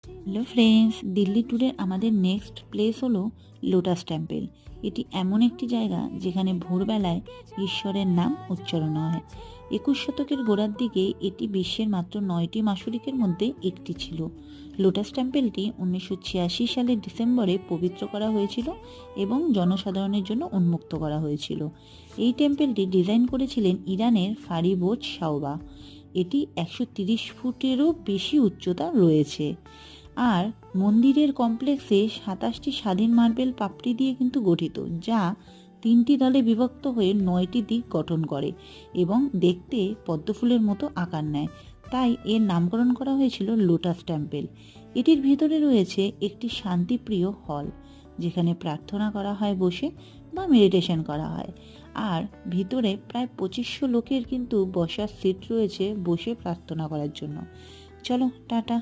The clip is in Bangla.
হ্যালো ফ্রেন্ডস, দিল্লি ট্যুরের আমাদের নেক্সট প্লেস হলো লোটাস টেম্পল। এটি এমন একটি জায়গা যেখানে ভোরবেলায় ঈশ্বরের নাম উচ্চারণ হয়। 21 শতকের গোড়ার দিকে এটি বিশ্বের মাত্র 9টি মাসুরিকের মধ্যে একটি ছিল। লোটাস টেম্পলটি 1986 সালের ডিসেম্বরে পবিত্র করা হয়েছিল এবং জনসাধারণের জন্য উন্মুক্ত করা হয়েছিল। এই টেম্পলটি ডিজাইন করেছিলেন ইরানের ফারিবোজ শাওবা। এটি 130 ফুটেরও বেশি উচ্চতা রয়েছে। আর মন্দিরের কমপ্লেক্সে 27টি স্বাধীন মার্বেল পাপড়ি দিয়ে কিন্তু গঠিত, যা 3টি দলে বিভক্ত হয়ে 9টি দিক গঠন করে এবং দেখতে পদ্মফুলের মতো আকার নেয়। তাই এর নামকরণ করা হয়েছিল লোটাস টেম্পল। এটির ভিতরে রয়েছে একটি শান্তিপ্রিয় হল, যেখানে প্রার্থনা করা হয় বসে বা মেডিটেশন করা হয়। আর ভিতরে প্রায় 2500 লোকের কিন্তু বসার সিট রয়েছে বসে প্রার্থনা করার জন্য। চলো টাটা।